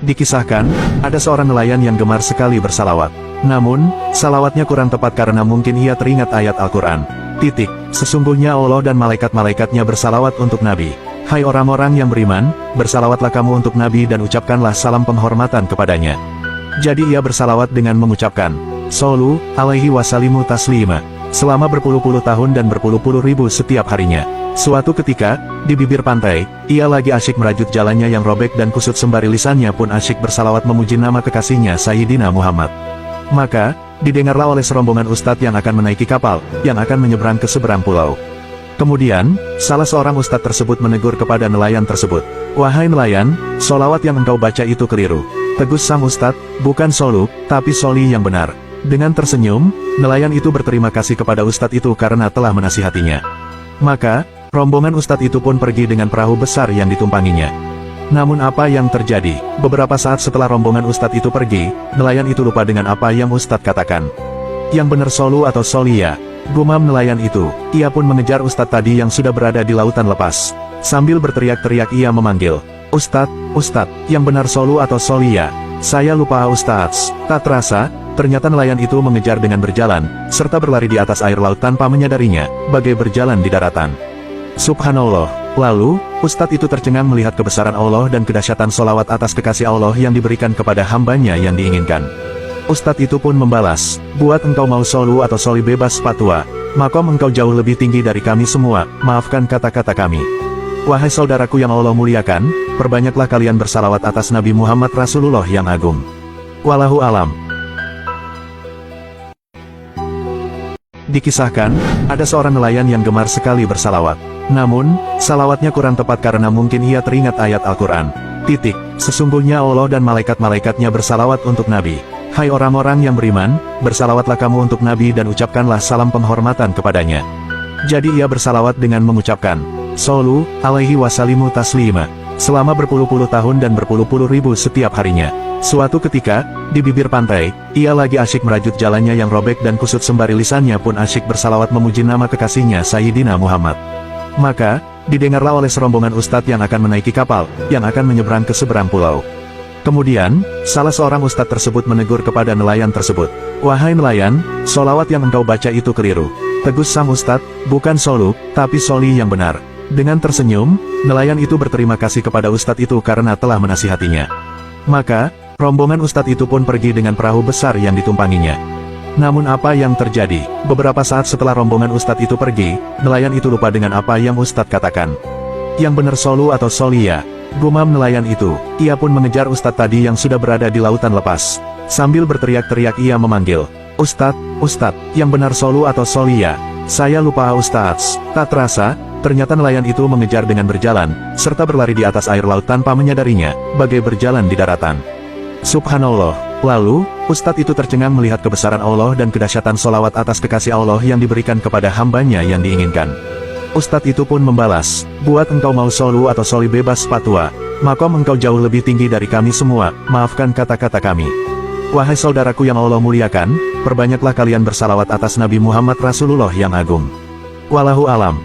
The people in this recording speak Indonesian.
Dikisahkan, ada seorang nelayan yang gemar sekali bersalawat. Namun, salawatnya kurang tepat karena mungkin ia teringat ayat Al-Quran. Sesungguhnya Allah dan malaikat-malaikatnya bersalawat untuk Nabi. Hai orang-orang yang beriman, bersalawatlah kamu untuk Nabi dan ucapkanlah salam penghormatan kepadanya. Jadi ia bersalawat dengan mengucapkan, Sallu alaihi wasalimu taslima, selama berpuluh-puluh tahun dan berpuluh-puluh ribu setiap harinya. Suatu ketika, di bibir pantai, ia lagi asyik merajut jalannya yang robek dan kusut sembari lisannya pun asyik bersalawat memuji nama kekasihnya Sayyidina Muhammad. Maka, didengarlah oleh serombongan ustadz yang akan menaiki kapal, yang akan menyeberang ke seberang pulau. Kemudian, salah seorang ustadz tersebut menegur kepada nelayan tersebut. Wahai nelayan, solawat yang engkau baca itu keliru. Tegus sang ustadz, bukan solu, tapi soli yang benar. Dengan tersenyum, nelayan itu berterima kasih kepada ustadz itu karena telah menasihatinya. Maka, rombongan ustadz itu pun pergi dengan perahu besar yang ditumpanginya. Namun apa yang terjadi? Beberapa saat setelah rombongan ustadz itu pergi, nelayan itu lupa dengan apa yang ustadz katakan. Yang benar solu atau solia? Gumam nelayan itu. Ia pun mengejar ustadz tadi yang sudah berada di lautan lepas. Sambil berteriak-teriak ia memanggil, Ustadz, Ustadz, yang benar solu atau solia? Saya lupa Ustadz. Tak terasa, ternyata nelayan itu mengejar dengan berjalan, serta berlari di atas air laut tanpa menyadarinya, bagai berjalan di daratan. Subhanallah. Lalu, ustadz itu tercengang melihat kebesaran Allah dan kedahsyatan solawat atas kekasih Allah yang diberikan kepada hambanya yang diinginkan. Ustadz itu pun membalas, buat engkau mau solu atau soli bebas fatwa, makom engkau jauh lebih tinggi dari kami semua, maafkan kata-kata kami. Wahai saudaraku yang Allah muliakan, perbanyaklah kalian bersalawat atas Nabi Muhammad Rasulullah yang agung. Wallahu alam. Dikisahkan, ada seorang nelayan yang gemar sekali bersalawat. Namun, salawatnya kurang tepat karena mungkin ia teringat ayat Al-Quran. Sesungguhnya Allah dan malaikat-malaikatnya bersalawat untuk Nabi. Hai orang-orang yang beriman, bersalawatlah kamu untuk Nabi dan ucapkanlah salam penghormatan kepadanya. Jadi ia bersalawat dengan mengucapkan, Sallu alaihi wasalimu taslima, selama berpuluh-puluh tahun dan berpuluh-puluh ribu setiap harinya. Suatu ketika, di bibir pantai, ia lagi asyik merajut jalannya yang robek dan kusut sembari lisannya pun asyik bersalawat memuji nama kekasihnya Sayyidina Muhammad. Maka, didengarlah oleh serombongan ustadz yang akan menaiki kapal, yang akan menyeberang ke seberang pulau. Kemudian, salah seorang ustadz tersebut menegur kepada nelayan tersebut. Wahai nelayan, solawat yang engkau baca itu keliru. Tegus sang ustadz, bukan solu, tapi soli yang benar. Dengan tersenyum, nelayan itu berterima kasih kepada ustadz itu karena telah menasihatinya. Maka, rombongan ustadz itu pun pergi dengan perahu besar yang ditumpanginya. Namun apa yang terjadi? Beberapa saat setelah rombongan ustadz itu pergi, nelayan itu lupa dengan apa yang ustadz katakan. Yang benar solu atau solia? Gumam nelayan itu. Ia pun mengejar ustadz tadi yang sudah berada di lautan lepas. Sambil berteriak-teriak ia memanggil, Ustadz, Ustadz, yang benar solu atau solia? Saya lupa Ustadz. Tak terasa, ternyata nelayan itu mengejar dengan berjalan, serta berlari di atas air laut tanpa menyadarinya, bagai berjalan di daratan. Subhanallah. Lalu, ustadz itu tercengang melihat kebesaran Allah dan kedahsyatan solawat atas kekasih Allah yang diberikan kepada hambanya yang diinginkan. Ustadz itu pun membalas, buat engkau mau solu atau soli bebas fatwa, makom engkau jauh lebih tinggi dari kami semua, maafkan kata-kata kami. Wahai saudaraku yang Allah muliakan, perbanyaklah kalian bersalawat atas Nabi Muhammad Rasulullah yang agung. Wallahu alam.